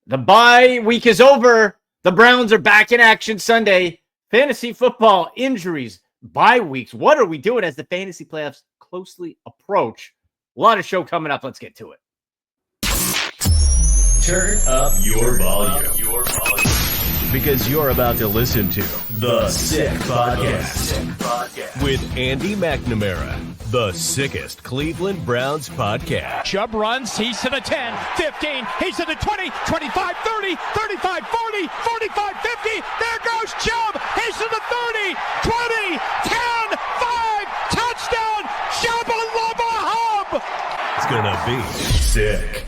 The bye week is over. The Browns are back in action Sunday. Fantasy football, injuries, bye weeks. What are we doing as the fantasy playoffs closely approach? A lot of show coming up. Let's get to it. Turn up your volume. Because you're about to listen to The Sick Podcast with Andy McNamara, the sickest Cleveland Browns podcast. Chubb runs, he's to the 10, 15, he's to the 20, 25, 30, 35, 40, 45, 50. There goes Chubb, he's to the 30, 20, 10, 5, touchdown, Chubb Hub. It's gonna be sick.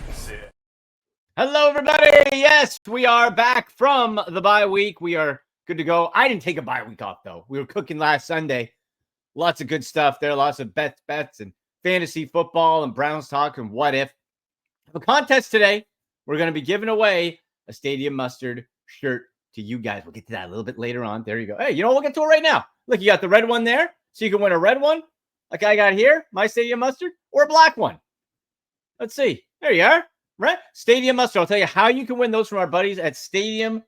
Hello, everybody. Yes, we are back from the bye week. We are good to go. I didn't take a bye week off, though. We were cooking last Sunday. Lots of good stuff there. Lots of bets, and fantasy football and Browns talk and what if. A contest today. We're going to be giving away a Stadium Mustard shirt to you guys. We'll get to that a little bit later on. There you go. Hey, you know what? We'll get to it right now. Look, you got the red one there. So you can win a red one like I got here, my Stadium Mustard, or a black one. Let's see. There you are. Right? Stadium Mustard. I'll tell you how you can win those from our buddies at Stadium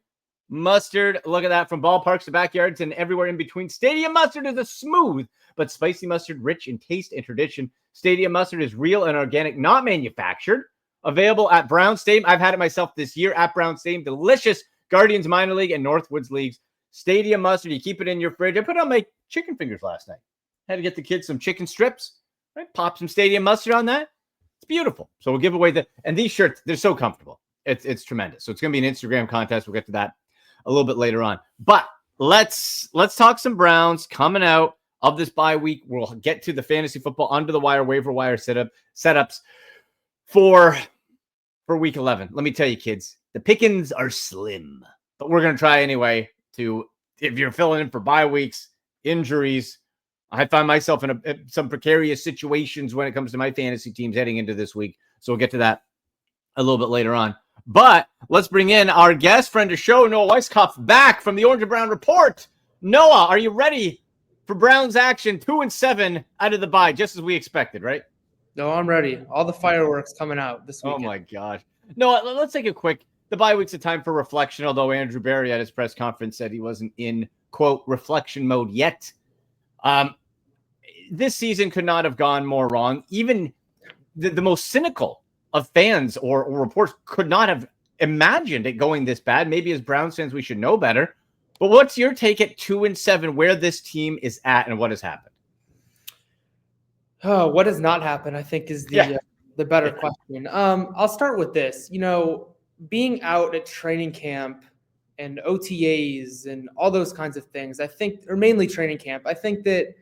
Mustard. Look at that. From ballparks to backyards and everywhere in between. Stadium Mustard is a smooth but spicy mustard, rich in taste and tradition. Stadium Mustard is real and organic, not manufactured. Available at Brown Stadium. I've had it myself this year at Brown Stadium. Delicious Guardians Minor League and Northwoods Leagues. Stadium Mustard. You keep it in your fridge. I put on my chicken fingers last night. Had to get the kids some chicken strips. Right? Pop some Stadium Mustard on that. It's beautiful. So we'll give away and these shirts, they're so comfortable. It's tremendous. So it's going to be an Instagram contest. We'll get to that a little bit later on. But let's talk some Browns coming out of this bye week. We'll get to the fantasy football under the wire, waiver wire setups for week 11. Let me tell you, kids, the pickings are slim, but we're going to try anyway if you're filling in for bye weeks, injuries. I find myself in some precarious situations when it comes to my fantasy teams heading into this week. So we'll get to that a little bit later on. But let's bring in our guest friend of the show, Noah Weiskopf, back from the Orange and Brown Report. Noah, are you ready for Browns action? 2-7 out of the bye, just as we expected, right? No, I'm ready. All the fireworks coming out this weekend. Oh, my gosh. Noah, let's take a quick – the bye week's a time for reflection, although Andrew Berry at his press conference said he wasn't in, quote, reflection mode yet. This season could not have gone more wrong. Even the most cynical of fans or reports could not have imagined it going this bad. Maybe as Browns fans, we should know better. But what's your take at 2-7, where this team is at and what has happened? Oh, what has not happened, I think, is the better question. I'll start with this. You know, being out at training camp and OTAs and all those kinds of things, I think, or mainly training camp, I think that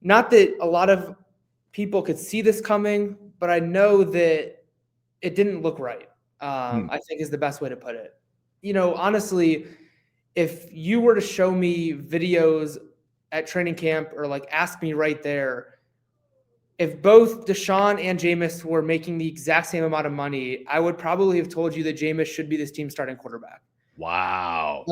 not that a lot of people could see this coming, but I know that it didn't look right, I think is the best way to put it. You know, honestly, if you were to show me videos at training camp or like ask me right there, if both Deshaun and Jameis were making the exact same amount of money, I would probably have told you that Jameis should be this team's starting quarterback. Wow.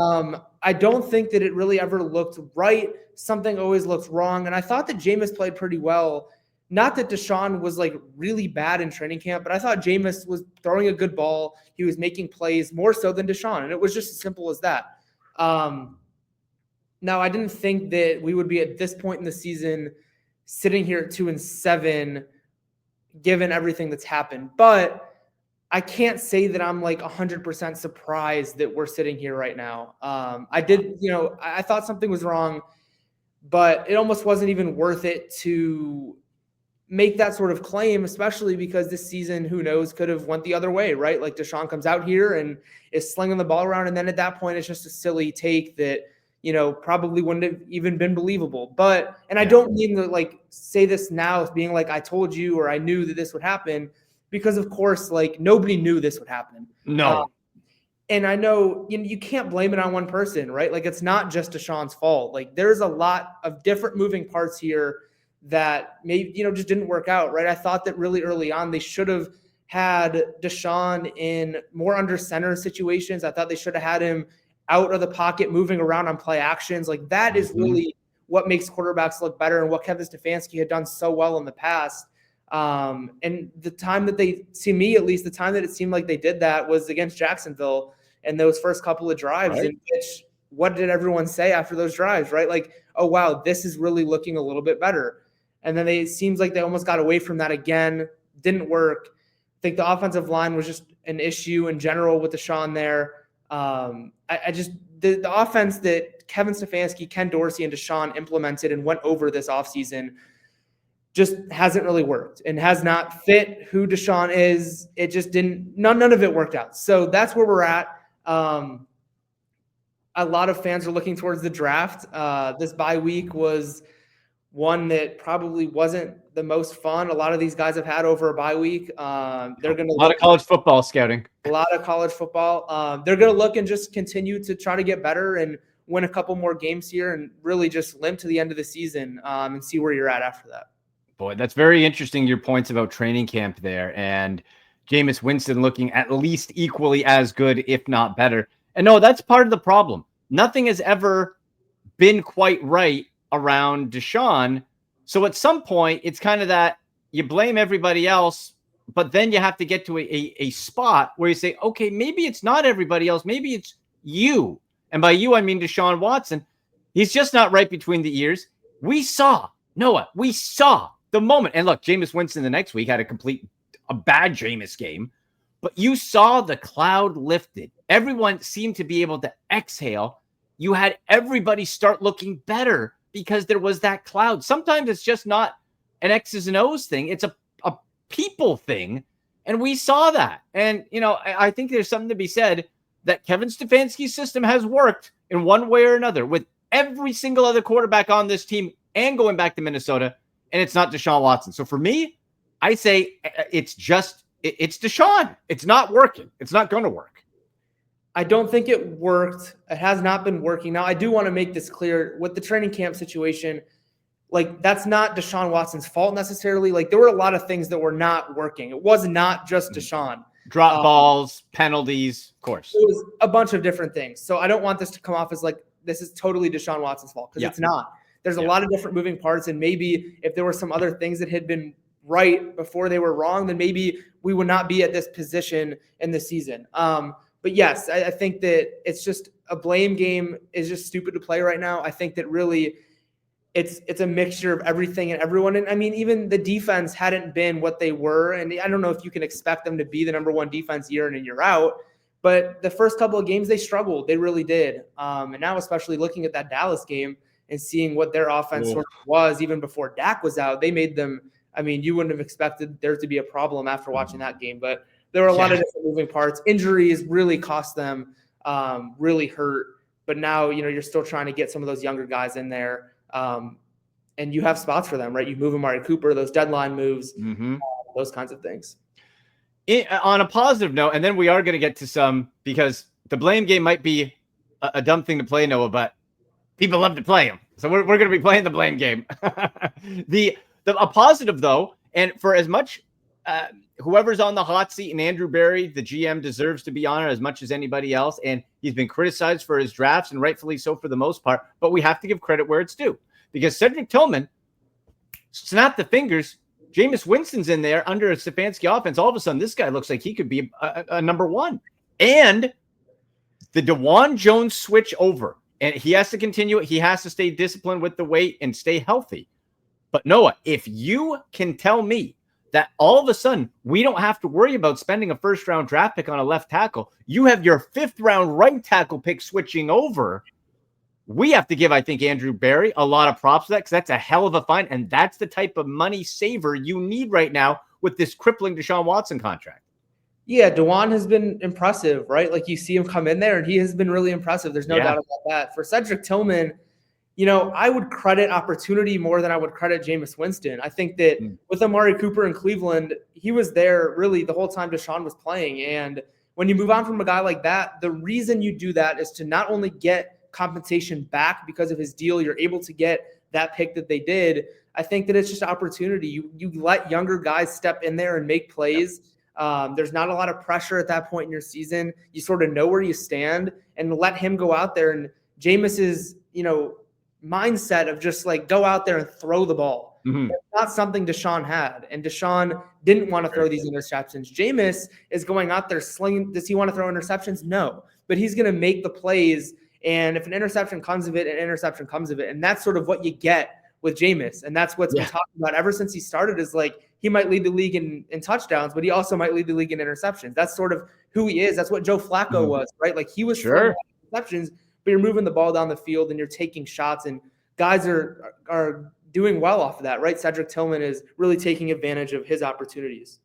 I don't think that it really ever looked right. Something always looked wrong. And I thought that Jameis played pretty well. Not that Deshaun was like really bad in training camp, but I thought Jameis was throwing a good ball. He was making plays more so than Deshaun. And it was just as simple as that. Now, I didn't think that we would be at this point in the season sitting here at 2-7, given everything that's happened. But I can't say that I'm like 100% surprised that we're sitting here right now. I thought something was wrong, but it almost wasn't even worth it to make that sort of claim, especially because this season, who knows, could have went the other way, right? Like Deshaun comes out here and is slinging the ball around. And then at that point, it's just a silly take that, you know, probably wouldn't have even been believable. But, and I don't mean to like say this now as being like, I told you, or I knew that this would happen. Because, of course, like nobody knew this would happen. No. And I know you can't blame it on one person, right? Like it's not just Deshaun's fault. Like there's a lot of different moving parts here that maybe, just didn't work out, right? I thought that really early on they should have had Deshaun in more under center situations. I thought they should have had him out of the pocket, moving around on play actions. Like that is really what makes quarterbacks look better and what Kevin Stefanski had done so well in the past. And the time that they, to me at least, the time that it seemed like they did that was against Jacksonville and those first couple of drives. Right. In which, what did everyone say after those drives, right? Like, oh, wow, this is really looking a little bit better. And then it seems like they almost got away from that again. Didn't work. I think the offensive line was just an issue in general with Deshaun there. The offense that Kevin Stefanski, Ken Dorsey, and Deshaun implemented and went over this offseason just hasn't really worked and has not fit who Deshaun is. It just didn't, none of it worked out. So that's where we're at. A lot of fans are looking towards the draft. This bye week was one that probably wasn't the most fun. A lot of these guys have had over a bye week. They're going to a lot of college football scouting. A lot of college football. They're going to look and just continue to try to get better and win a couple more games here and really just limp to the end of the season and see where you're at after that. Boy, that's very interesting, your points about training camp there. And Jameis Winston looking at least equally as good, if not better. And no, that's part of the problem. Nothing has ever been quite right around Deshaun. So at some point, it's kind of that you blame everybody else, but then you have to get to a spot where you say, okay, maybe it's not everybody else. Maybe it's you. And by you, I mean Deshaun Watson. He's just not right between the ears. We saw the moment. And look, Jameis Winston the next week had a bad Jameis game, but you saw the cloud lifted. Everyone seemed to be able to exhale. You had everybody start looking better because there was that cloud. Sometimes it's just not an X's and O's thing. It's a people thing. And we saw that. And, I think there's something to be said that Kevin Stefanski's system has worked in one way or another with every single other quarterback on this team and going back to Minnesota. And it's not Deshaun Watson. So for me, I say it's Deshaun. It's not working. It's not going to work. I don't think it worked. It has not been working. Now, I do want to make this clear with the training camp situation. Like, that's not Deshaun Watson's fault necessarily. Like, there were a lot of things that were not working. It was not just Deshaun. Drop balls, penalties, of course. It was a bunch of different things. So I don't want this to come off as like this is totally Deshaun Watson's fault because it's not. There's a lot of different moving parts, and maybe if there were some other things that had been right before they were wrong, then maybe we would not be at this position in the season. But yes, I think that it's just a blame game is just stupid to play right now. I think that really it's a mixture of everything and everyone. And I mean, even the defense hadn't been what they were. And I don't know if you can expect them to be the number one defense year in and year out, but the first couple of games they struggled. They really did. And now, especially looking at that Dallas game and seeing what their offense sort of was even before Dak was out, they made them. I mean, you wouldn't have expected there to be a problem after watching that game, but there were a lot of different moving parts. Injuries really cost them, really hurt. But now, you're still trying to get some of those younger guys in there. And you have spots for them, right? You move Amari Cooper, those deadline moves, those kinds of things. On a positive note, and then we are going to get to some, because the blame game might be a dumb thing to play, Noah, but people love to play them. So we're going to be playing the blame game. A positive, though, and for as much whoever's on the hot seat, and Andrew Berry, the GM, deserves to be on it as much as anybody else, and he's been criticized for his drafts, and rightfully so for the most part, but we have to give credit where it's due, because Cedric Tillman snapped the fingers. Jameis Winston's in there under a Stefanski offense. All of a sudden, this guy looks like he could be a number one. And the DeJuan Jones switch over, and he has to continue it. He has to stay disciplined with the weight and stay healthy. But Noah, if you can tell me that all of a sudden we don't have to worry about spending a first-round draft pick on a left tackle, you have your fifth-round right tackle pick switching over, we have to give, I think, Andrew Berry a lot of props for that, because that's a hell of a find, and that's the type of money saver you need right now with this crippling Deshaun Watson contract. Yeah, DeJuan has been impressive, right? Like, you see him come in there, and he has been really impressive. There's no doubt about that. For Cedric Tillman, I would credit opportunity more than I would credit Jameis Winston. I think that with Amari Cooper in Cleveland, he was there really the whole time Deshaun was playing. And when you move on from a guy like that, the reason you do that is to not only get compensation back because of his deal, you're able to get that pick that they did. I think that it's just opportunity. You let younger guys step in there and make plays. There's not a lot of pressure at that point in your season. You sort of know where you stand, and let him go out there. And Jameis's, mindset of just like go out there and throw the ball. Mhm. It's not something Deshaun had, and Deshaun didn't want to throw these interceptions. Jameis is going out there slinging. Does he want to throw interceptions? No, but he's going to make the plays. And if an interception comes of it, an interception comes of it. And that's sort of what you get with Jameis. And that's what's been talked about ever since he started, is like he might lead the league in touchdowns, but he also might lead the league in interceptions. That's sort of who he is. That's what Joe Flacco was, right? Like he was throwing interceptions, but you're moving the ball down the field and you're taking shots, and guys are doing well off of that, right? Cedric Tillman is really taking advantage of his opportunities.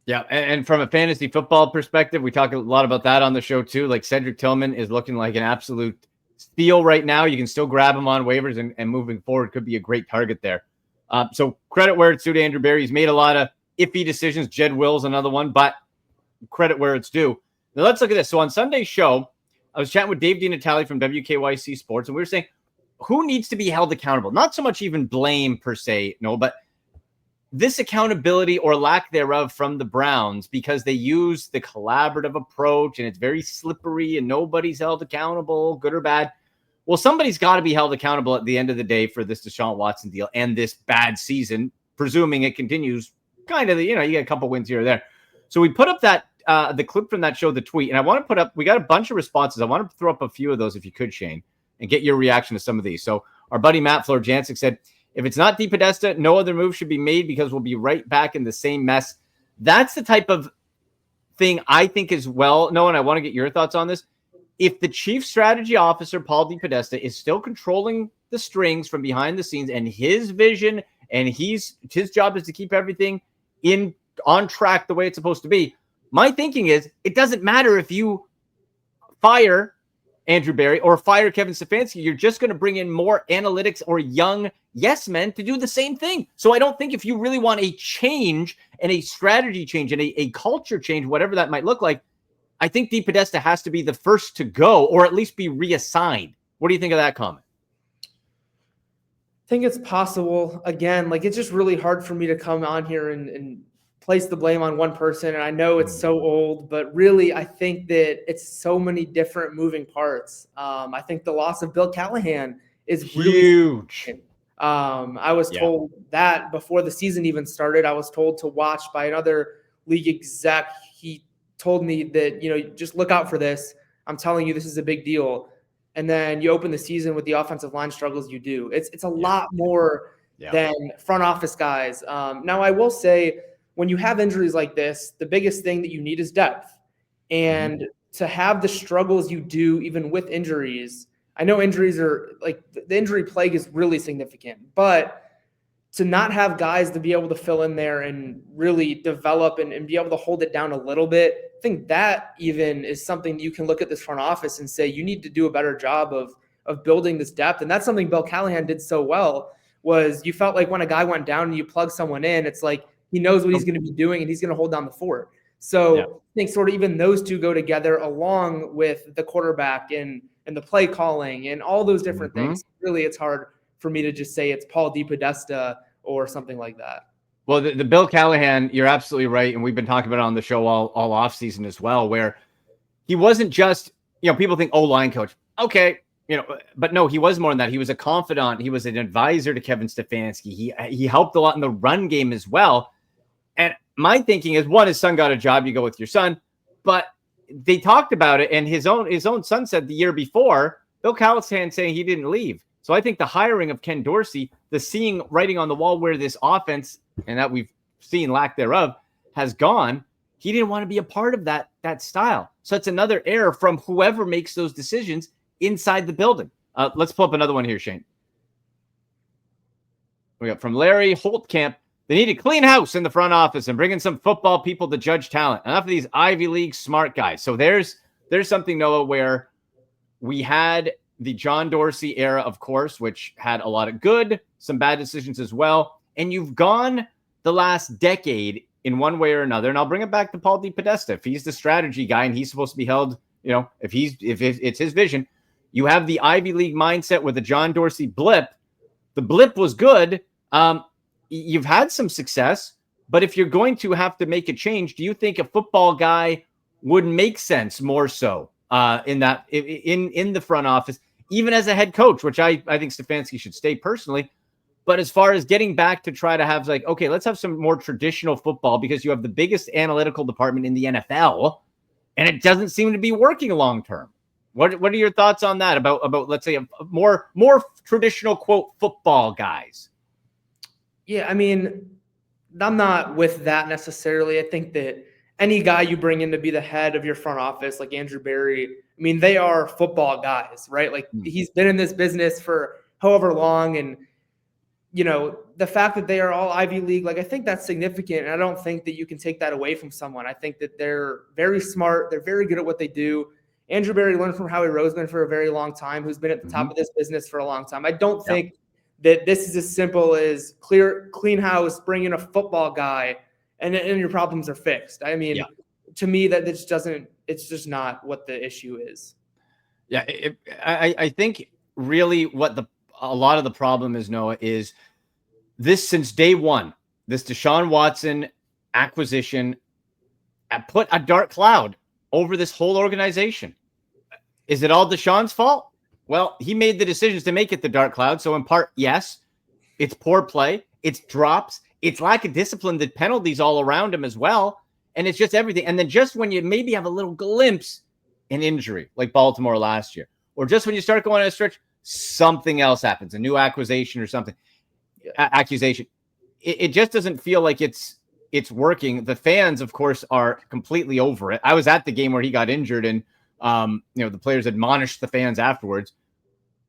Yeah, and from a fantasy football perspective, we talk a lot about that on the show too. Like Cedric Tillman is looking like an absolute steal right now. You can still grab him on waivers, and moving forward could be a great target there. So credit where it's due to Andrew Berry. He's made a lot of iffy decisions. Jed Will's another one, but credit where it's due. Now let's look at this. So on Sunday's show, I was chatting with Dave DiNatale from WKYC Sports, and we were saying who needs to be held accountable? Not so much even blame per se, no, but this accountability or lack thereof from the Browns, because they use the collaborative approach and it's very slippery and nobody's held accountable, good or bad. Well, somebody's got to be held accountable at the end of the day for this Deshaun Watson deal and this bad season, presuming it continues kind of, you get a couple wins here or there. So we put up that the clip from that show, the tweet, and I want to put up, we got a bunch of responses. I want to throw up a few of those if you could, Shane, and get your reaction to some of these. So our buddy Matt Florjancic said, if it's not DePodesta, no other move should be made because we'll be right back in the same mess. That's the type of thing I think as well. No, and I want to get your thoughts on this. If the chief strategy officer, Paul DePodesta, is still controlling the strings from behind the scenes and his vision, and his job is to keep everything on track the way it's supposed to be, my thinking is it doesn't matter if you fire Andrew Berry or fire Kevin Stefanski. You're just going to bring in more analytics or young yes men to do the same thing. So I don't think if you really want a change and a strategy change and a culture change, whatever that might look like, I think DePodesta has to be the first to go or at least be reassigned. What do you think of that comment? I think it's possible. Again, like it's just really hard for me to come on here and place the blame on one person. And I know it's so old, but really I think that it's so many different moving parts. I think the loss of Bill Callahan is really huge. I was told that before the season even started. I was told to watch by another league exec. He told me that, just look out for this. I'm telling you, this is a big deal. And then you open the season with the offensive line struggles you do. It's a lot more than front office guys. Now, I will say, when you have injuries like this, the biggest thing that you need is depth. And to have the struggles you do, even with injuries, I know injuries are like the injury plague is really significant, but to not have guys to be able to fill in there and really develop and be able to hold it down a little bit, I think that even is something you can look at this front office and say, you need to do a better job of building this depth. And that's something Bill Callahan did so well, was you felt like when a guy went down and you plug someone in, it's like, he knows what he's going to be doing and he's going to hold down the fort. So I think sort of even those two go together along with the quarterback and the play calling and all those different things. Really, it's hard for me to just say it's Paul DePodesta or something like that. Well, the Bill Callahan, you're absolutely right. And we've been talking about it on the show all off season as well, where he wasn't just, people think, line coach. Okay. But no, he was more than that. He was a confidant. He was an advisor to Kevin Stefanski. He helped a lot in the run game as well. And my thinking is, one, his son got a job. You go with your son. But they talked about it, and his own son said the year before, Bill Callahan saying he didn't leave. So I think the hiring of Ken Dorsey, the seeing writing on the wall where this offense, and that we've seen lack thereof, has gone, he didn't want to be a part of that style. So it's another error from whoever makes those decisions inside the building. Let's pull up another one here, Shane. We got from Larry Holtkamp. They need to clean house in the front office and bring in some football people to judge talent. Enough of these Ivy League smart guys. So there's something, Noah, where we had the John Dorsey era, of course, which had a lot of good, some bad decisions as well. And you've gone the last decade in one way or another. And I'll bring it back to Paul DePodesta. If he's the strategy guy and he's supposed to be held, if it's his vision, you have the Ivy League mindset with the John Dorsey blip. The blip was good. You've had some success, but if you're going to have to make a change, do you think a football guy would make sense more so in the front office, even as a head coach, which I think Stefanski should stay personally? But as far as getting back to try to have like, okay, let's have some more traditional football because you have the biggest analytical department in the NFL, and it doesn't seem to be working long term. What are your thoughts on that about let's say a more traditional quote football guys? Yeah, I mean, I'm not with that necessarily. I think that any guy you bring in to be the head of your front office, like Andrew Berry, I mean, they are football guys, right? Like he's been in this business for however long, and the fact that they are all Ivy League, like I think that's significant, and I don't think that you can take that away from someone. I think that they're very smart. They're very good at what they do. Andrew Berry learned from Howie Roseman for a very long time, who's been at the top of this business for a long time. I don't think that this is as simple as clean house, bring in a football guy, and your problems are fixed. I mean, to me, it's just not what the issue is. Yeah, I think really what a lot of the problem is, Noah, is this since day one, this Deshaun Watson acquisition put a dark cloud over this whole organization. Is it all Deshaun's fault? Well, he made the decisions to make it the dark cloud. So in part, yes, it's poor play, it's drops, it's lack of discipline, the penalties all around him as well. And it's just everything. And then just when you maybe have a little glimpse, an injury like Baltimore last year, or just when you start going on a stretch, something else happens, a new accusation or something. Accusation. It just doesn't feel like it's working. The fans, of course, are completely over it. I was at the game where he got injured, and the players admonished the fans afterwards.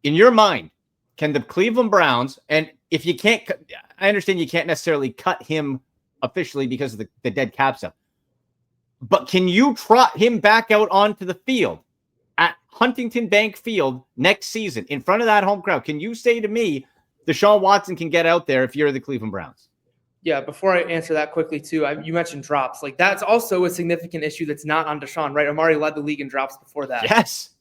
In your mind, can the Cleveland Browns, and if you can't, I understand you can't necessarily cut him officially because of the dead cap stuff, but can you trot him back out onto the field at Huntington Bank Field next season in front of that home crowd? Can you say to me, Deshaun Watson can get out there if you're the Cleveland Browns? Yeah, before I answer that quickly too, you mentioned drops. Like that's also a significant issue that's not on Deshaun, right? Amari led the league in drops before that. Yes.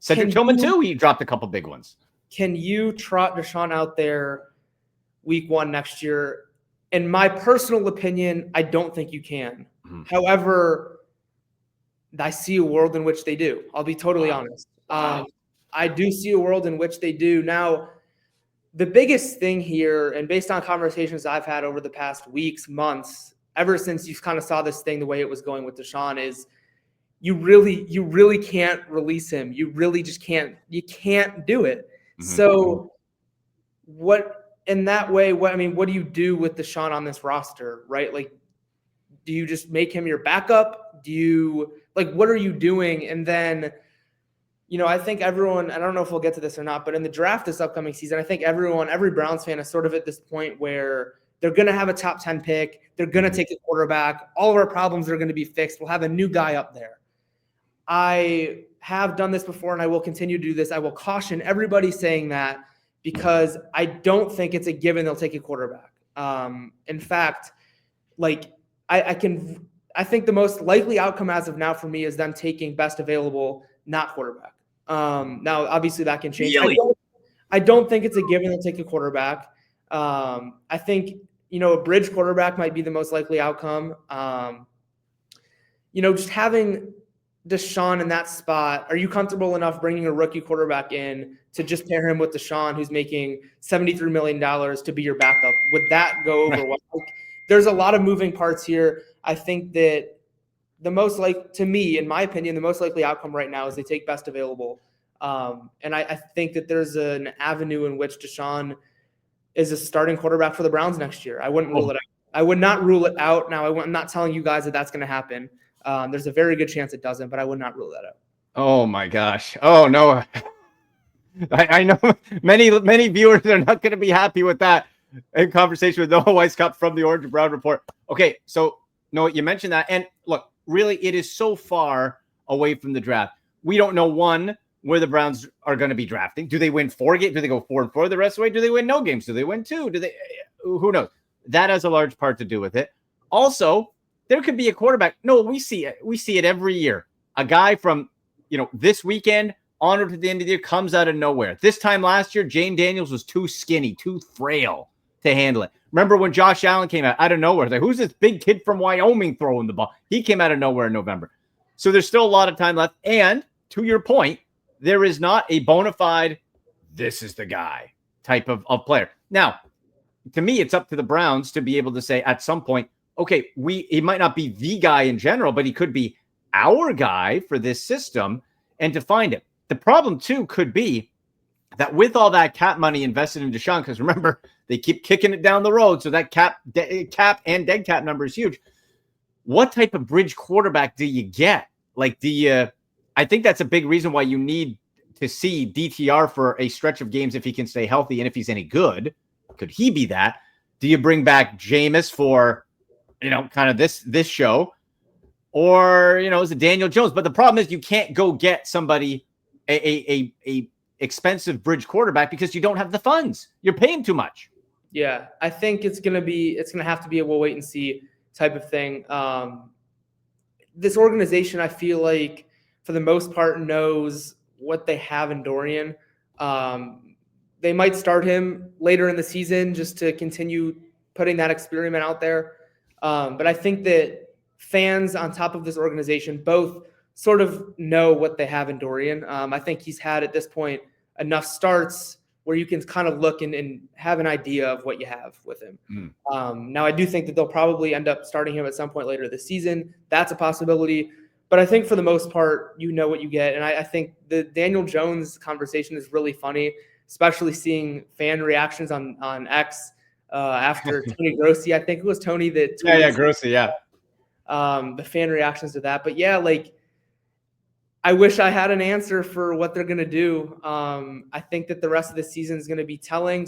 Cedric Tillman too, he dropped a couple big ones. Can you trot Deshaun out there week 1 next year? In my personal opinion, I don't think you can. Mm-hmm. However, I see a world in which they do. I'll be totally honest. I do see a world in which they do. Now, the biggest thing here, and based on conversations I've had over the past weeks, months, ever since you kind of saw this thing the way it was going with Deshaun, is you really can't release him. You really just can't. You can't do it. Mm-hmm. So in that way, what do you do with Deshaun on this roster, right? Like, do you just make him your backup? What are you doing? And then, I think everyone, I don't know if we'll get to this or not, but in the draft this upcoming season, I think every Browns fan is sort of at this point where they're going to have a top 10 pick. They're going to take a quarterback. All of our problems are going to be fixed. We'll have a new guy up there. I have done this before and I will continue to do this. I will caution everybody saying that because I don't think it's a given they'll take a quarterback. In fact, I think the most likely outcome as of now for me is them taking best available, not quarterback. Now, obviously that can change. Really? I don't think it's a given they'll take a quarterback. I think, a bridge quarterback might be the most likely outcome. Just having Deshaun in that spot, are you comfortable enough bringing a rookie quarterback in to just pair him with Deshaun, who's making $73 million to be your backup? Would that go over well? There's a lot of moving parts here. I think that to me, in my opinion, the most likely outcome right now is they take best available. And I think that there's an avenue in which Deshaun is a starting quarterback for the Browns next year. I wouldn't rule it out. I would not rule it out. Now, I'm not telling you guys that that's going to happen. There's a very good chance it doesn't, but I would not rule that out. Oh my gosh. Oh no. I know many viewers are not going to be happy with that in conversation with Noah Weiskopf from the Orange and Brown Report. Okay. So Noah, you mentioned that. And look, really, it is so far away from the draft. We don't know where the Browns are going to be drafting. Do they win 4 games? Do they go 4-4 the rest of the way? Do they win no games? Do they win 2? Who knows? That has a large part to do with it. Also, there could be a quarterback. No, we see it. We see it every year. A guy from, this weekend onward to the end of the year comes out of nowhere. This time last year, Jane Daniels was too skinny, too frail to handle it. Remember when Josh Allen came out of nowhere? Like, who's this big kid from Wyoming throwing the ball? He came out of nowhere in November. So there's still a lot of time left. And to your point, there is not a bona fide, this is the guy type of player. Now, to me, it's up to the Browns to be able to say at some point, okay, he might not be the guy in general, but he could be our guy for this system, and to find it. The problem, too, could be that with all that cap money invested in Deshaun, because remember, they keep kicking it down the road, so that cap and dead cap number is huge. What type of bridge quarterback do you get? Like, I think that's a big reason why you need to see DTR for a stretch of games if he can stay healthy and if he's any good. Could he be that? Do you bring back Jameis for, kind of this show? Or, is it Daniel Jones? But the problem is you can't go get somebody, a expensive bridge quarterback, because you don't have the funds. You're paying too much. Yeah, I think it's going to have to be a we'll wait and see type of thing. This organization, I feel like, for the most part, knows what they have in Dorian. They might start him later in the season just to continue putting that experiment out there. But I think that fans on top of this organization both sort of know what they have in Dorian. I think he's had at this point enough starts where you can kind of look and have an idea of what you have with him. Now, I do think that they'll probably end up starting him at some point later this season. That's a possibility. But I think for the most part, you know what you get. And I think the Daniel Jones conversation is really funny, especially seeing fan reactions on X after Tony Grossi. I think it was Tony that tweeted. Yeah, Grossi, yeah. The fan reactions to that. But yeah, like, I wish I had an answer for what they're going to do. I think that the rest of the season is going to be telling.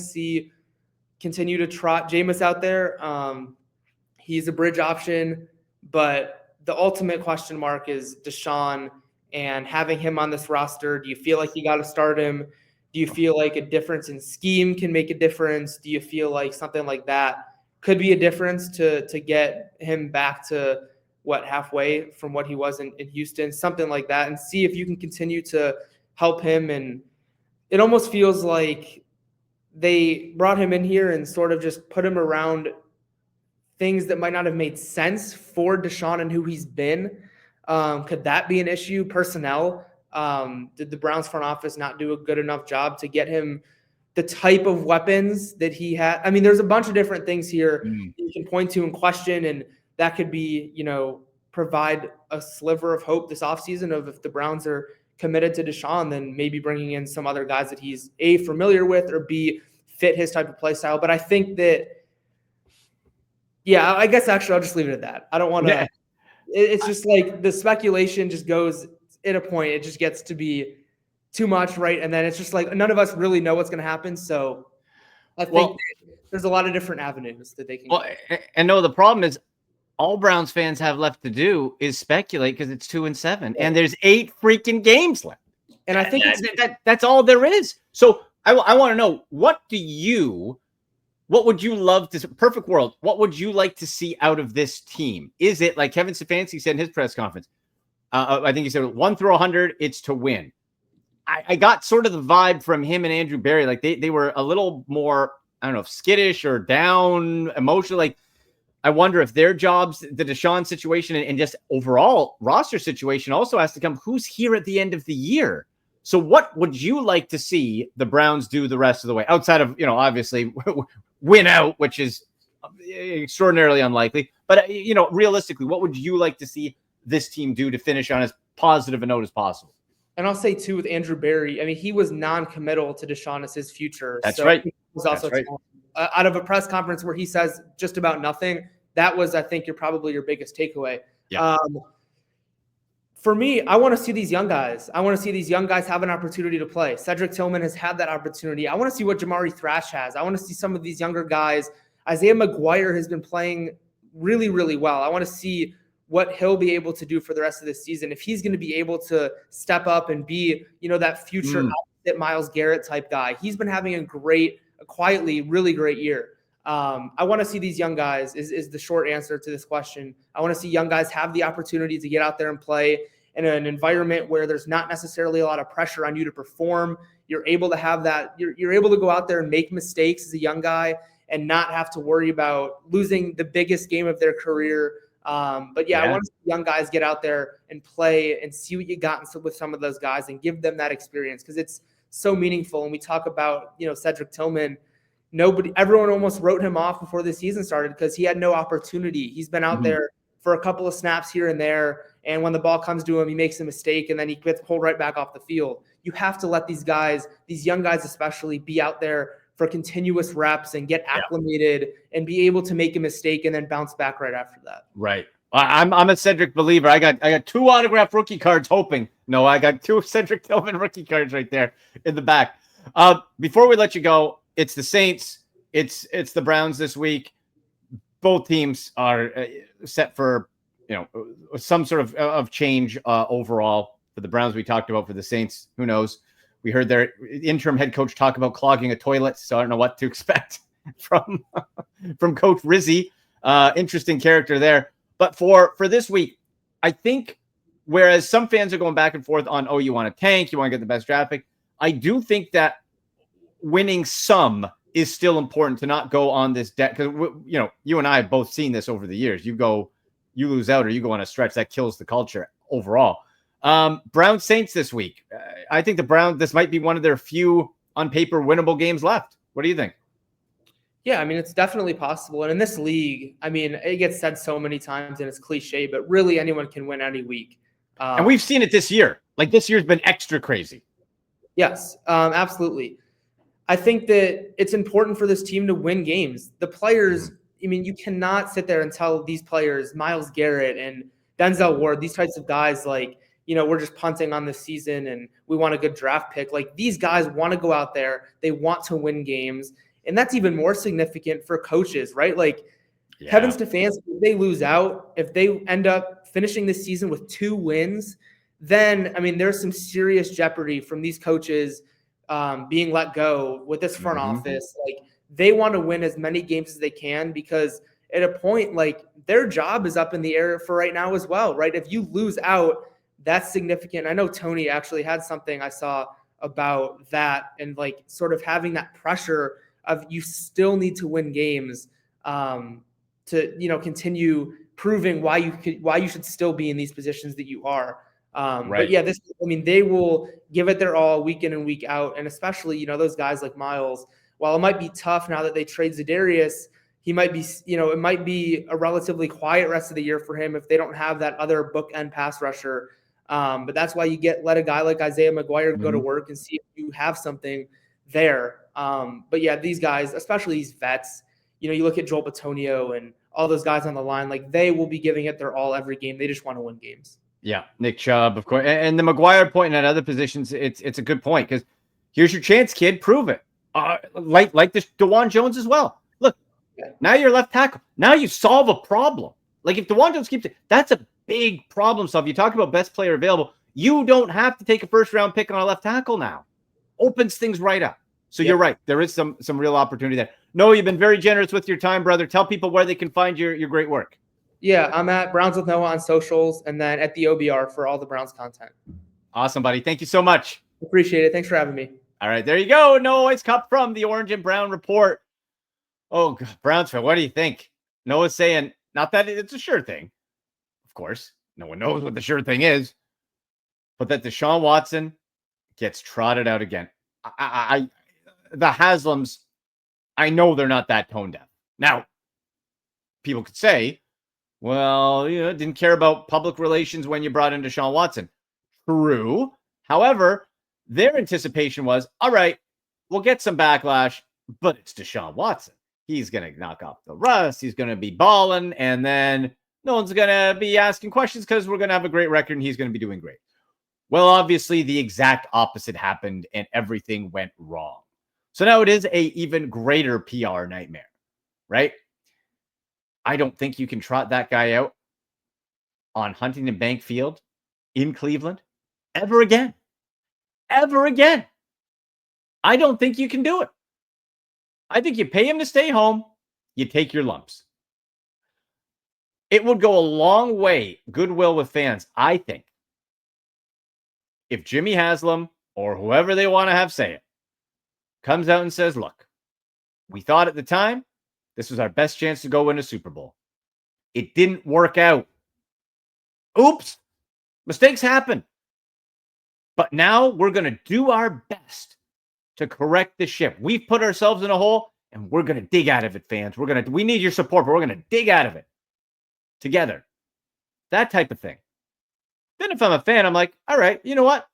Continue to trot Jameis out there. He's a bridge option, but the ultimate question mark is Deshaun and having him on this roster. Do you feel like you got to start him? Do you feel like a difference in scheme can make a difference? Do you feel like something like that could be a difference to get him back to halfway from what he was in Houston, something like that, and see if you can continue to help him. And it almost feels like they brought him in here and sort of just put him around things that might not have made sense for Deshaun and who he's been. Could that be an issue? Personnel? Did the Browns front office not do a good enough job to get him the type of weapons that he had? I mean, there's a bunch of different things here you can point to and question, and that could be, provide a sliver of hope this offseason of if the Browns are committed to Deshaun, then maybe bringing in some other guys that he's A, familiar with, or B, fit his type of play style. But I think that, I guess actually I'll just leave it at that. I don't want to. Yeah. It's just like the speculation just goes at a point. It just gets to be too much, right? And then it's just like none of us really know what's going to happen. So I think there's a lot of different avenues that they can. Well, and no, the problem is all Browns fans have left to do is speculate because it's 2-7, and there's 8 freaking games left. And I think that's all there is. So I want to know, what would you love to, perfect world, what would you like to see out of this team? Is it like Kevin Stefanski said in his press conference? I think he said 1 through 100, it's to win. I got sort of the vibe from him and Andrew Berry. Like they were a little more, I don't know, skittish or down emotionally. Like, I wonder if their jobs, the Deshaun situation and just overall roster situation also has to come. Who's here at the end of the year? So what would you like to see the Browns do the rest of the way? Outside of, obviously win out, which is extraordinarily unlikely. But, realistically, what would you like to see this team do to finish on as positive a note as possible? And I'll say, too, with Andrew Berry, I mean, he was non-committal to Deshaun as his future. That's right. He was also out of a press conference where he says just about nothing. That was, I think, probably your biggest takeaway. Yeah. For me, I want to see these young guys. I want to see these young guys have an opportunity to play. Cedric Tillman has had that opportunity. I want to see what Jamari Thrash has. I want to see some of these younger guys. Isaiah McGuire has been playing really, really well. I want to see what he'll be able to do for the rest of the season. If he's going to be able to step up and be, that future Myles Garrett type guy. He's been having a quietly really great year. I want to see these young guys is the short answer to this question. I want to see young guys have the opportunity to get out there and play in an environment where there's not necessarily a lot of pressure on you to perform. You're able to have that. You're able to go out there and make mistakes as a young guy and not have to worry about losing the biggest game of their career. I want to see young guys get out there and play and see what you got with some of those guys and give them that experience because it's so meaningful. And we talk about, Cedric Tillman. everyone almost wrote him off before the season started because he had no opportunity. He's been out there for a couple of snaps here and there, and when the ball comes to him, he makes a mistake, and then he gets pulled right back off the field. You have to let these guys, these young guys especially, be out there for continuous reps and get acclimated and be able to make a mistake and then bounce back right after that. Right. I'm a Cedric believer. I got 2 autographed rookie cards hoping. No, I got 2 Cedric Tillman rookie cards right there in the back. Before we let you go, it's the Saints. It's the Browns this week. Both teams are set for, some sort of change overall. For the Browns, we talked about. For the Saints, who knows? We heard their interim head coach talk about clogging a toilet, so I don't know what to expect from Coach Rizzi. Interesting character there. But for this week, I think whereas some fans are going back and forth on, you want to tank, you want to get the best draft pick, I do think that winning some is still important to not go on this debt. Because, you and I have both seen this over the years. You lose out or you go on a stretch, that kills the culture overall. Browns Saints this week. I think the Browns, this might be one of their few on paper winnable games left. What do you think? Yeah, I mean, it's definitely possible. And in this league, I mean, it gets said so many times and it's cliche, but really anyone can win any week. And we've seen it this year. Like, this year's been extra crazy. Yes, absolutely. I think that it's important for this team to win games. The players, I mean, you cannot sit there and tell these players, Myles Garrett and Denzel Ward, these types of guys, like, we're just punting on this season and we want a good draft pick. Like, these guys want to go out there. They want to win games. And that's even more significant for coaches, right? Like, Kevin Stefanski, if they lose out, if they end up finishing this season with 2 wins, then, I mean, there's some serious jeopardy from these coaches being let go with this front office. Like, they want to win as many games as they can because at a point, like, their job is up in the air for right now as well, right? If you lose out, that's significant. I know Tony actually had something I saw about that and, like, sort of having that pressure of you still need to win games to continue proving why you should still be in these positions that you are. Right. But yeah, they will give it their all week in and week out, and especially those guys like Myles. While it might be tough now that they trade Za'Darius, he might be it might be a relatively quiet rest of the year for him if they don't have that other bookend pass rusher. But that's why you let a guy like Isaiah McGuire go to work and see if you have something there. But yeah, these guys, especially these vets, you look at Joel Bitonio and all those guys on the line, like, they will be giving it their all every game. They just want to win games. Yeah, Nick Chubb, of course. And the McGuire point at other positions, it's a good point because here's your chance, kid. Prove it. Like this DeJuan Jones as well. Look, now you're left tackle. Now you solve a problem. Like, if DeJuan Jones keeps it, that's a big problem. So if you talk about best player available, you don't have to take a first-round pick on a left tackle now. Opens things right up. So you're right. There is some real opportunity there. No, you've been very generous with your time, brother. Tell people where they can find your great work. Yeah, I'm at Browns with Noah on socials and then at the OBR for all the Browns content. Awesome, buddy. Thank you so much. Appreciate it. Thanks for having me. All right, there you go. Noah Weiskopf from the Orange and Brown Report. Oh, God, Browns fan, what do you think? Noah's saying, not that it's a sure thing. Of course, no one knows what the sure thing is. But that Deshaun Watson gets trotted out again. The Haslams, I know they're not that tone deaf. Now, people could say, well, didn't care about public relations when you brought in Deshaun Watson. True. However, their anticipation was, all right, we'll get some backlash, but it's Deshaun Watson. He's going to knock off the rust. He's going to be balling, and then no one's going to be asking questions because we're going to have a great record and he's going to be doing great. Well, obviously, the exact opposite happened and everything went wrong. So now it is a even greater PR nightmare, right? I don't think you can trot that guy out on Huntington Bank Field in Cleveland ever again. Ever again. I don't think you can do it. I think you pay him to stay home. You take your lumps. It would go a long way, goodwill with fans, I think, if Jimmy Haslam or whoever they want to have say it comes out and says, look, we thought at the time this was our best chance to go win a Super Bowl. It didn't work out. Oops. Mistakes happen. But now we're going to do our best to correct the ship. We've put ourselves in a hole and we're going to dig out of it, fans. We need your support, but we're going to dig out of it together. That type of thing. Then if I'm a fan, I'm like, all right, you know what?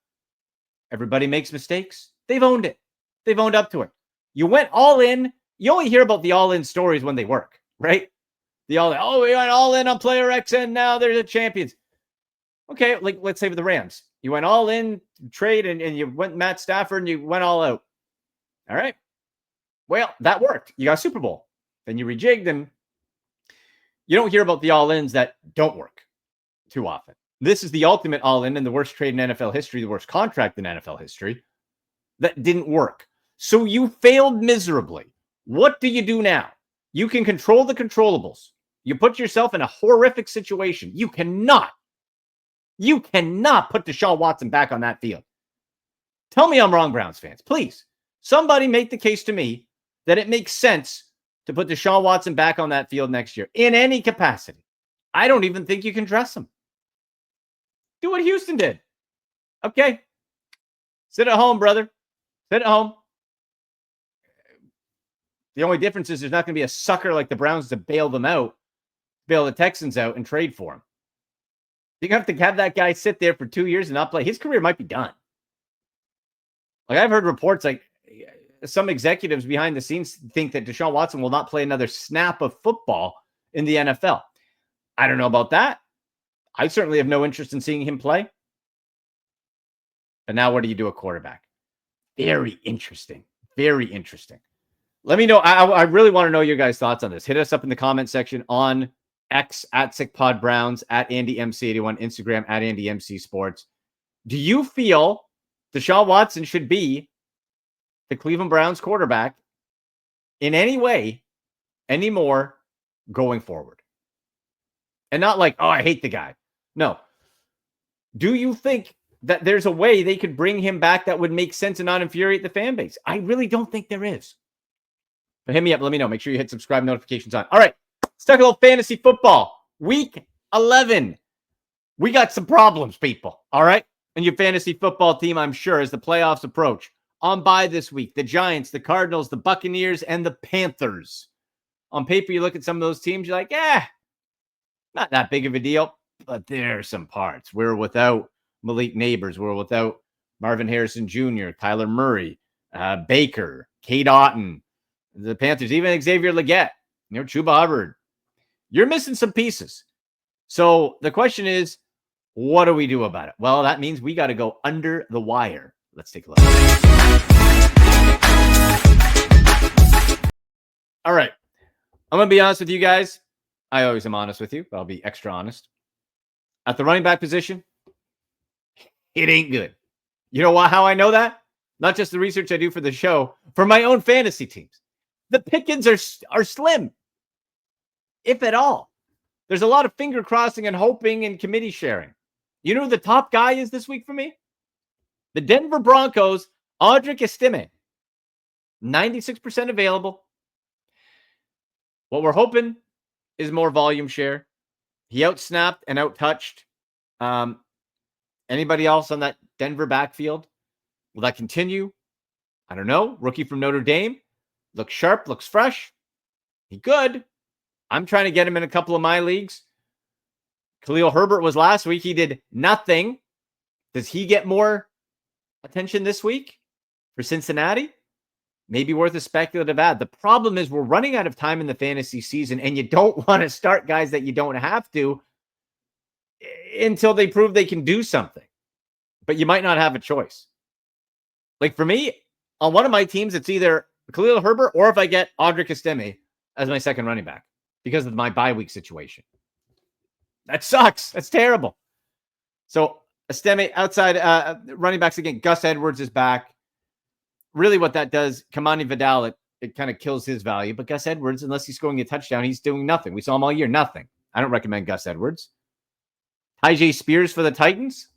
Everybody makes mistakes. They've owned it. They've owned up to it. You went all in. You only hear about the all-in stories when they work, right? We went all in on player X and now they're the champions. Okay, like let's say with the Rams. You went all in, trade, and you went Matt Stafford and you went all out. All right. Well, that worked. You got a Super Bowl. Then you rejigged, and you don't hear about the all-ins that don't work too often. This is the ultimate all-in and the worst trade in NFL history, the worst contract in NFL history that didn't work. So you failed miserably. What do you do now? You can control the controllables. You put yourself in a horrific situation. You cannot put Deshaun Watson back on that field. Tell me I'm wrong, Browns fans. Please, somebody make the case to me that it makes sense to put Deshaun Watson back on that field next year in any capacity. I don't even think you can dress him. Do what Houston did. Okay. Sit at home, brother. Sit at home. The only difference is there's not going to be a sucker like the Browns to bail the Texans out and trade for him. You have to have that guy sit there for 2 years and not play. His career might be done. Like I've heard reports like some executives behind the scenes think that Deshaun Watson will not play another snap of football in the NFL. I don't know about that. I certainly have no interest in seeing him play. But now what do you do at quarterback? Very interesting. Very interesting. Let me know. I really want to know your guys' thoughts on this. Hit us up in the comment section on X at SickPodBrowns, at AndyMC81, Instagram at AndyMCSports. Do you feel Deshaun Watson should be the Cleveland Browns quarterback in any way anymore going forward? And not like, oh, I hate the guy. No. Do you think that there's a way they could bring him back that would make sense and not infuriate the fan base? I really don't think there is. But hit me up. Let me know. Make sure you hit subscribe, notifications on. All right. Let's talk about fantasy football. Week 11. We got some problems, people. All right. And your fantasy football team, I'm sure, as the playoffs approach. On bye this week, the Giants, the Cardinals, the Buccaneers, and the Panthers. On paper, you look at some of those teams, you're like, not that big of a deal. But there are some parts. We're without Malik Neighbors. We're without Marvin Harrison Jr., Kyler Murray, Baker, Cade Otton, the Panthers, even Xavier Legette, Chuba Hubbard. You're missing some pieces. So the question is, what do we do about it? Well, that means we got to go under the wire. Let's take a look. All right. I'm going to be honest with you guys. I always am honest with you, but I'll be extra honest. At the running back position, it ain't good. You know how I know that? Not just the research I do for the show, for my own fantasy teams. The pickings are slim, if at all. There's a lot of finger crossing and hoping and committee sharing. You know who the top guy is this week for me? The Denver Broncos, Audric Estime. 96% available. What we're hoping is more volume share. He outsnapped and outtouched anybody else on that Denver backfield. Will that continue? I don't know. Rookie from Notre Dame. Looks sharp, looks fresh. He good. I'm trying to get him in a couple of my leagues. Khalil Herbert was last week. He did nothing. Does he get more attention this week for Cincinnati? Maybe worth a speculative ad. The problem is we're running out of time in the fantasy season, and you don't want to start guys that you don't have to until they prove they can do something. But you might not have a choice. Like for me, on one of my teams, it's either Khalil Herbert or if I get Audric Estime as my second running back because of my bye week situation. That sucks. That's terrible. So Estime outside running backs again. Gus Edwards is back. Really what that does, Kamani Vidal, it kind of kills his value. But Gus Edwards, unless he's scoring a touchdown, he's doing nothing. We saw him all year. Nothing. I don't recommend Gus Edwards. Tyjae Spears for the Titans.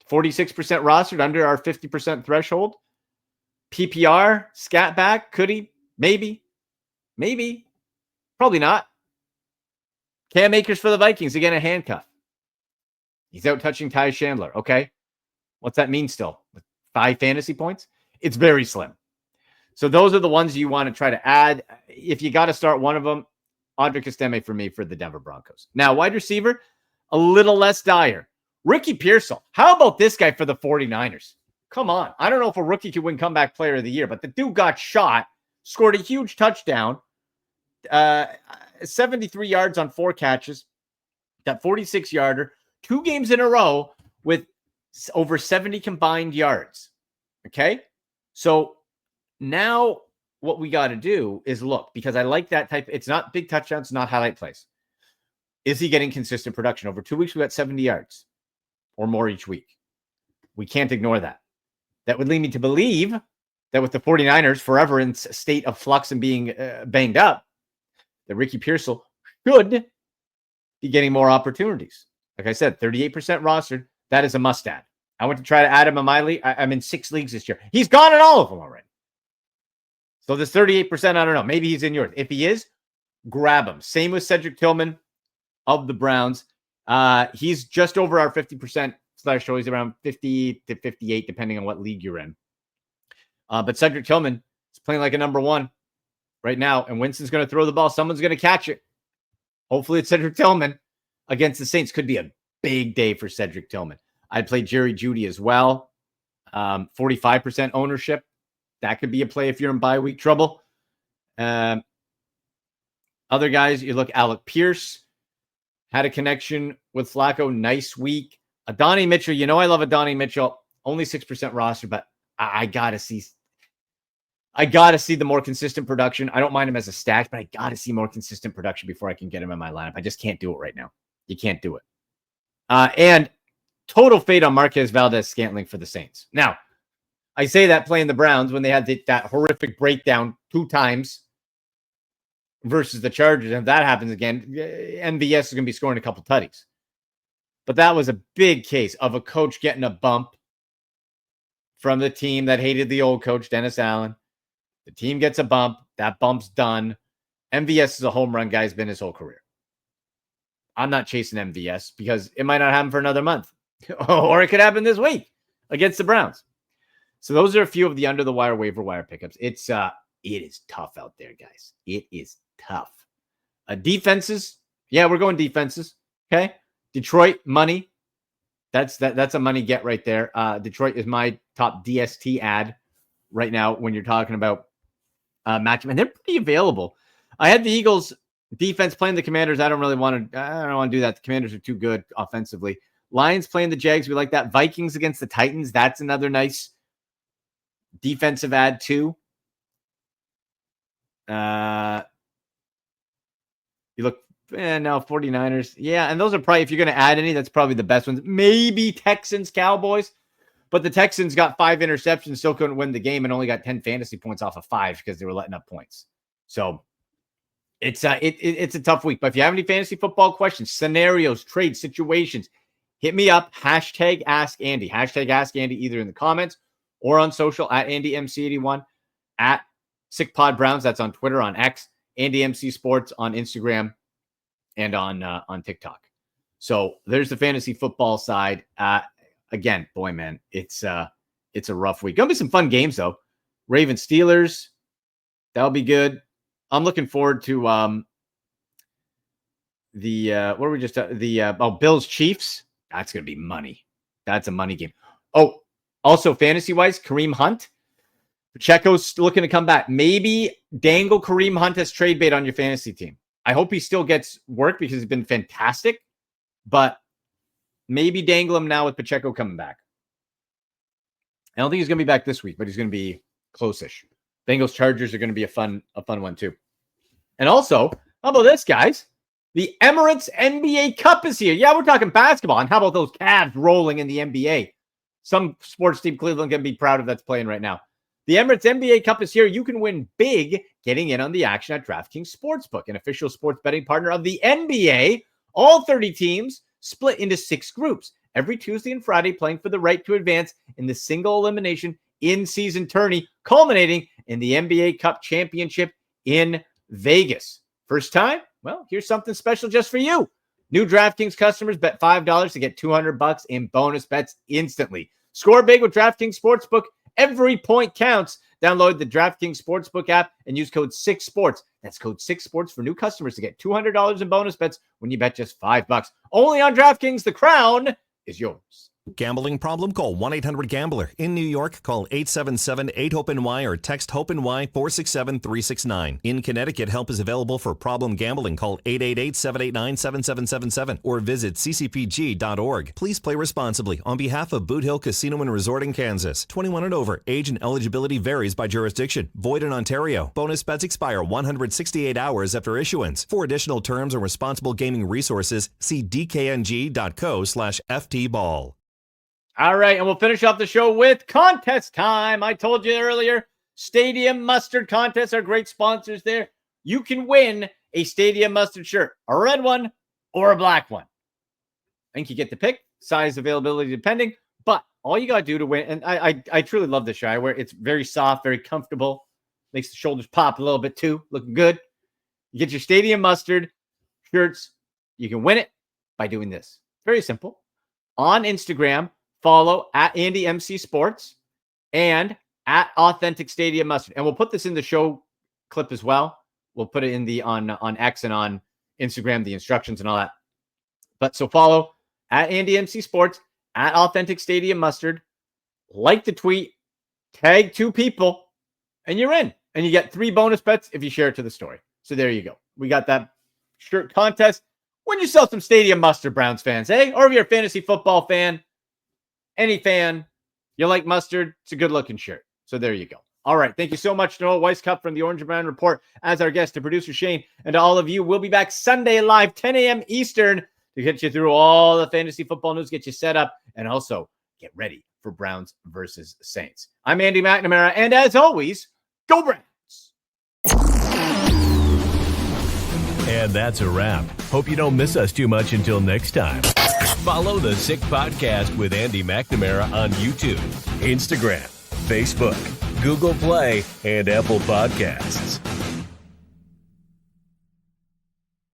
46% rostered under our 50% threshold. PPR, scat back. Could he? Maybe. Maybe. Probably not. Cam Akers for the Vikings. Again, a handcuff. He's out touching Ty Chandler. Okay. What's that mean still? 5 fantasy points? It's very slim. So those are the ones you want to try to add. If you got to start one of them, Audric Estime for me for the Denver Broncos. Now, wide receiver, a little less dire. Ricky Pearsall. How about this guy for the 49ers? Come on. I don't know if a rookie could win comeback player of the year, but the dude got shot, scored a huge touchdown, 73 yards on 4 catches, that 46-yarder, 2 games in a row with over 70 combined yards. Okay? So now what we got to do is look, because I like that type. It's not big touchdowns, not highlight plays. Is he getting consistent production? Over 2 weeks, we got 70 yards or more each week. We can't ignore that. That would lead me to believe that with the 49ers forever in a state of flux and being banged up, that Ricky Pearsall should be getting more opportunities. Like I said, 38% rostered. That is a must add. I went to try to add him in my league. I'm in 6 leagues this year. He's gone in all of them already. So this 38%, I don't know. Maybe he's in yours. If he is, grab him. Same with Cedric Tillman of the Browns. He's just over our 50% threshold. He's around 50 to 58, depending on what league you're in. But Cedric Tillman is playing like a number 1 right now, and Winston's going to throw the ball. Someone's going to catch it. Hopefully it's Cedric Tillman against the Saints. Could be a big day for Cedric Tillman. I'd play Jerry Jeudy as well. 45% ownership. That could be a play if you're in bye week trouble. Other guys, you look, Alec Pierce had a connection with Flacco. Nice week. Adonai Mitchell. You know I love Adonai Mitchell. Only 6% roster, but I gotta see the more consistent production. I don't mind him as a stack, but I gotta see more consistent production before I can get him in my lineup. I just can't do it right now. You can't do it. And total fade on Marquez Valdez-Scantling for the Saints. Now, I say that playing the Browns when they had that horrific breakdown 2 times versus the Chargers. And if that happens again, MVS is going to be scoring a couple tutties. But that was a big case of a coach getting a bump from the team that hated the old coach, Dennis Allen. The team gets a bump. That bump's done. MVS is a home run guy. He's been his whole career. I'm not chasing MVS because it might not happen for another month. Or it could happen this week against the Browns. So those are a few of the under the wire waiver wire pickups. It is tough out there, guys. It is tough. Defenses. Yeah, we're going defenses. Okay. Detroit money. That's a money get right there. Detroit is my top DST ad right now when you're talking about matchup, and they're pretty available. I had the Eagles defense playing the Commanders. I don't want to do that. The Commanders are too good offensively. Lions playing the Jags. We like that. Vikings against the Titans. That's another nice defensive ad too. You look, no, 49ers. Yeah, and those are probably, if you're going to add any, that's probably the best ones. Maybe Texans, Cowboys. But the Texans got 5 interceptions, still couldn't win the game, and only got 10 fantasy points off of 5 because they were letting up points. So it's a tough week. But if you have any fantasy football questions, scenarios, trade situations, hit me up. Hashtag Ask Andy. Hashtag Ask Andy either in the comments or on social at AndyMC81, at SickPodBrowns. That's on Twitter, on X, AndyMC Sports on Instagram, and on TikTok. So there's the fantasy football side. Again, boy, man, it's a rough week. Gonna be some fun games though. Ravens Steelers, that'll be good. I'm looking forward to Bills Chiefs. That's gonna be money. That's a money game. Oh, also fantasy wise, Kareem Hunt. Pacheco's looking to come back. Maybe dangle Kareem Hunt as trade bait on your fantasy team. I hope he still gets work because he's been fantastic, but maybe dangle him now with Pacheco coming back. I don't think he's going to be back this week, but he's going to be close-ish. Bengals Chargers are going to be a fun one too. And also, how about this, guys? The Emirates NBA Cup is here. Yeah, we're talking basketball. And how about those Cavs rolling in the NBA? Some sports team, Cleveland, can be proud of that's playing right now. The Emirates NBA Cup is here. You can win big getting in on the action at DraftKings Sportsbook, an official sports betting partner of the NBA. All 30 teams split into 6 groups every Tuesday and Friday, playing for the right to advance in the single elimination in-season tourney, culminating in the NBA Cup Championship in Vegas. First time? Well, here's something special just for you. New DraftKings customers bet $5 to get $200 in bonus bets instantly. Score big with DraftKings Sportsbook. Every point counts. Download the DraftKings Sportsbook app and use code 6sports. That's code 6sports for new customers to get $200 in bonus bets when you bet just $5. Only on DraftKings. The crown is yours. Gambling problem? Call 1-800-GAMBLER. In New York, call 877-8-HOPE-NY or text HOPE-NY 467-369. In Connecticut, help is available for problem gambling. Call 888-789-7777 or visit ccpg.org. Please play responsibly on behalf of Boot Hill Casino and Resort in Kansas. 21 and over. Age and eligibility varies by jurisdiction. Void in Ontario. Bonus bets expire 168 hours after issuance. For additional terms and responsible gaming resources, see dkng.co/ftball. All right, and we'll finish off the show with contest time. I told you earlier, Stadium Mustard contests are great sponsors there. You can win a Stadium Mustard shirt, a red one or a black one. I think you get to pick, size availability depending, but all you got to do to win, and I truly love this shirt. I wear it's very soft, very comfortable, makes the shoulders pop a little bit too, looking good. You get your Stadium Mustard shirts. You can win it by doing this. Very simple. On Instagram, follow at Andy MC Sports and at Authentic Stadium Mustard. And we'll put this in the show clip as well. We'll put it in the on X and on Instagram, the instructions and all that. But so follow at Andy MC Sports, at Authentic Stadium Mustard, like the tweet, tag 2 people, and you're in. And you get 3 bonus bets if you share it to the story. So there you go. We got that shirt contest. When you sell some Stadium Mustard, Browns fans, eh? Or if you're a fantasy football fan, any fan, you like mustard, it's a good-looking shirt. So there you go. All right. Thank you so much to Noah Weiskopf from the Orange and Brown Report as our guest, to producer Shane, and to all of you. We'll be back Sunday live, 10 a.m. Eastern, to get you through all the fantasy football news, get you set up, and also get ready for Browns versus Saints. I'm Andy McNamara, and as always, go Browns! And that's a wrap. Hope you don't miss us too much until next time. Follow the Sick Podcast with Andy McNamara on YouTube, Instagram, Facebook, Google Play, and Apple Podcasts.